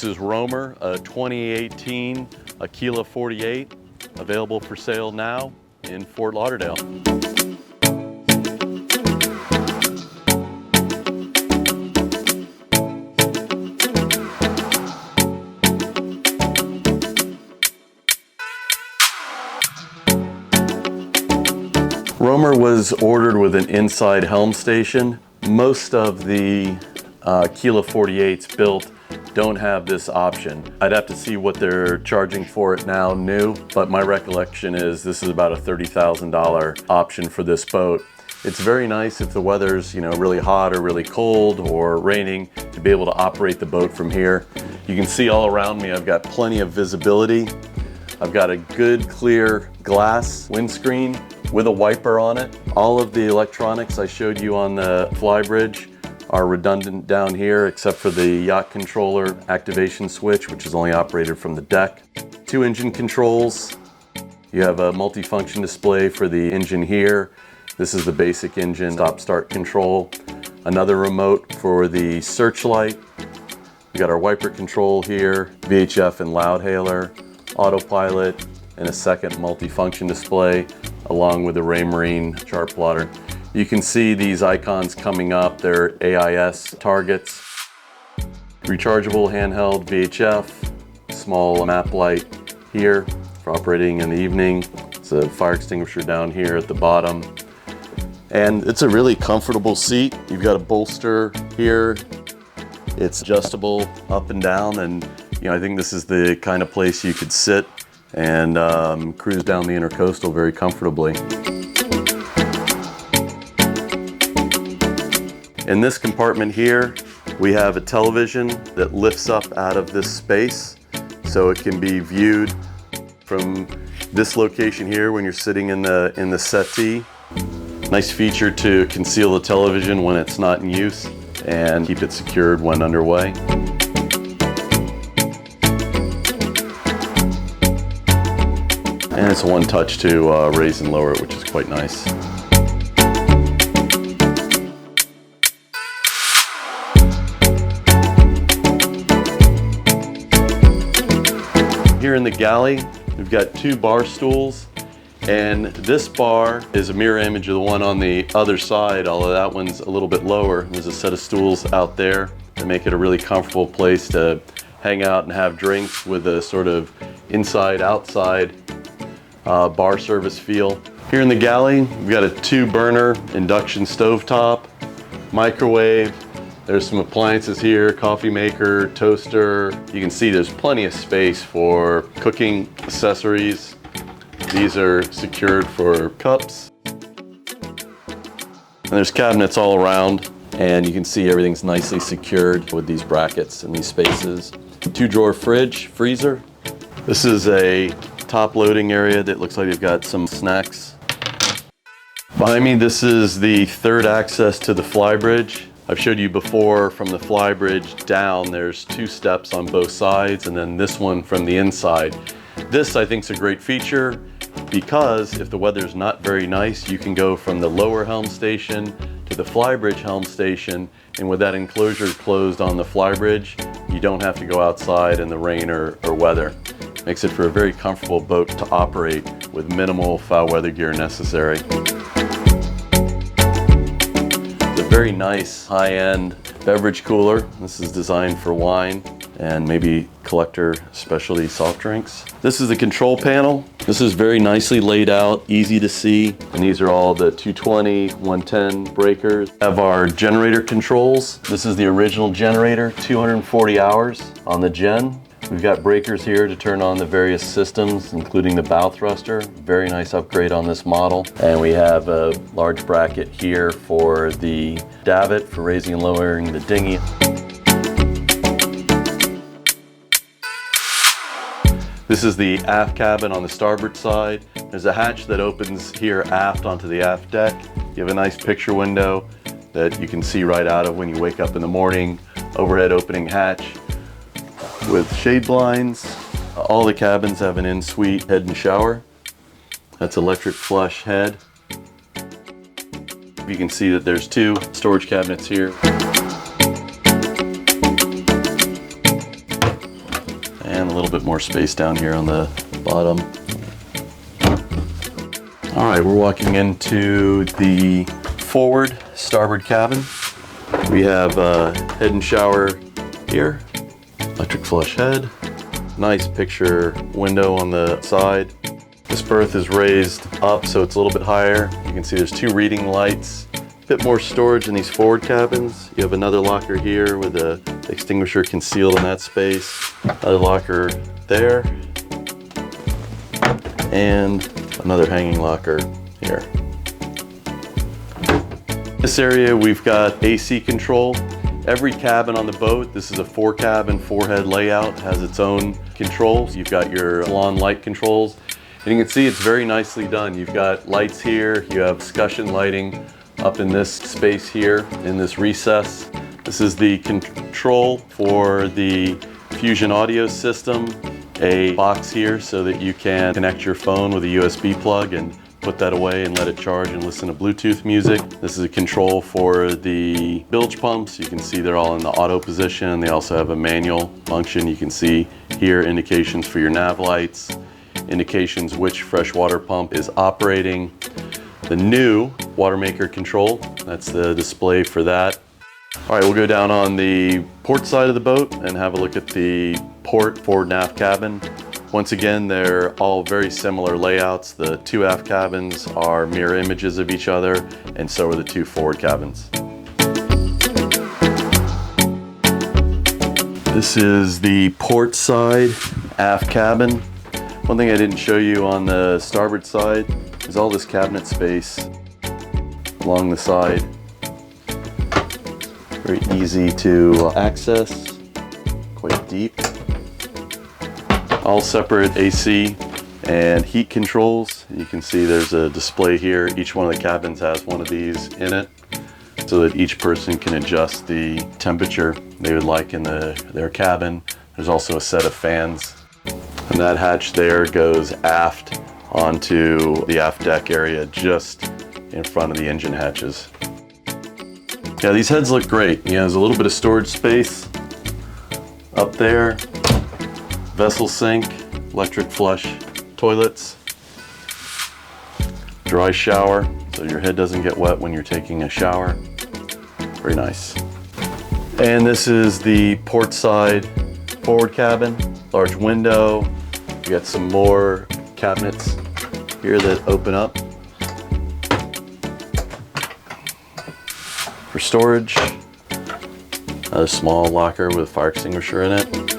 is Romer, a 2018 Aquila 48, available for sale now in Fort Lauderdale. Romer was ordered with an inside helm station. Most of the Aquila 48s built don't have this option. I'd have to see what they're charging for it now new, but my recollection is this is about a $30,000 option for this boat. It's very nice if the weather's really hot or really cold or raining to be able to operate the boat from here. You can see all around me I've got plenty of visibility. I've got a good clear glass windscreen with a wiper on it. All of the electronics I showed you on the flybridge are redundant down here except for the yacht controller activation switch, which is only operated from the deck. 2 engine controls. You have a multifunction display for the engine here. This is the basic engine stop-start control. Another remote for the searchlight. We got our wiper control here, VHF and loud hailer, autopilot, and a second multifunction display along with the Raymarine chart plotter. You can see these icons coming up. They're AIS targets. Rechargeable handheld VHF, small map light here for operating in the evening. It's a fire extinguisher down here at the bottom. And it's a really comfortable seat. You've got a bolster here. It's adjustable up and down, and I think this is the kind of place you could sit and cruise down the intercoastal very comfortably. In this compartment here, we have a television that lifts up out of this space, so it can be viewed from this location here when you're sitting in the settee. Nice feature to conceal the television when it's not in use and keep it secured when underway. And it's a one-touch to raise and lower it, which is quite nice. Here in the galley, we've got 2 bar stools, and this bar is a mirror image of the one on the other side, although that one's a little bit lower. There's a set of stools out there to make it a really comfortable place to hang out and have drinks with a sort of inside-outside bar service feel. Here in the galley, we've got a 2-burner induction stovetop, microwave. There's some appliances here, coffee maker, toaster. You can see there's plenty of space for cooking accessories. These are secured for cups. And there's cabinets all around, and you can see everything's nicely secured with these brackets and these spaces. 2-drawer fridge, freezer. This is a top loading area that looks like they've got some snacks. Behind me, this is the 3rd access to the flybridge. I've showed you before from the flybridge down, there's 2 steps on both sides, and then this one from the inside. This, I think, is a great feature because if the weather's not very nice, you can go from the lower helm station to the flybridge helm station, and with that enclosure closed on the flybridge, you don't have to go outside in the rain or weather. Makes it for a very comfortable boat to operate with minimal foul weather gear necessary. It's a very nice high-end beverage cooler. This is designed for wine and maybe collector specialty soft drinks. This is the control panel. This is very nicely laid out, easy to see. And these are all the 220, 110 breakers. We have our generator controls. This is the original generator, 240 hours on the gen. We've got breakers here to turn on the various systems, including the bow thruster. Very nice upgrade on this model. And we have a large bracket here for the davit for raising and lowering the dinghy. This is the aft cabin on the starboard side. There's a hatch that opens here aft onto the aft deck. You have a nice picture window that you can see right out of when you wake up in the morning. Overhead opening hatch with shade blinds. All the cabins have an in-suite head and shower. That's electric flush head. You can see that there's 2 storage cabinets here. little bit more space down here on the bottom. All right, we're walking into the forward starboard cabin. We have a head and shower here, electric flush head, nice picture window on the side. This berth is raised up so it's a little bit higher. You can see there's 2 reading lights. A bit more storage in these forward cabins. You have another locker here with the extinguisher concealed in that space. Another locker there. And another hanging locker here. This area we've got AC control. Every cabin on the boat, this is a 4-cabin, 4-head layout, has its own controls. You've got your salon light controls. And you can see it's very nicely done. You've got lights here, you have discussion lighting up in this space here, in this recess. This is the control for the Fusion audio system. A box here so that you can connect your phone with a USB plug and put that away and let it charge and listen to Bluetooth music. This is a control for the bilge pumps. You can see they're all in the auto position. They also have a manual function. You can see here indications for your nav lights, indications which freshwater pump is operating. The new water maker control, that's the display for that. All right, we'll go down on the port side of the boat and have a look at the port forward and aft cabin. Once again, they're all very similar layouts. The 2 aft cabins are mirror images of each other, and so are the 2 forward cabins. This is the port side aft cabin. One thing I didn't show you on the starboard side is all this cabinet space along the side. Very easy to access, quite deep. All separate AC and heat controls. You can see there's a display here. Each one of the cabins has one of these in it so that each person can adjust the temperature they would like in their cabin. There's also a set of fans. And that hatch there goes aft onto the aft deck area just in front of the engine hatches. Yeah, these heads look great. Yeah, there's a little bit of storage space up there. Vessel sink, electric flush toilets, dry shower, so your head doesn't get wet when you're taking a shower. Very nice. And this is the port side forward cabin, large window. You got some more cabinets here that open up for storage. Another small locker with a fire extinguisher in it.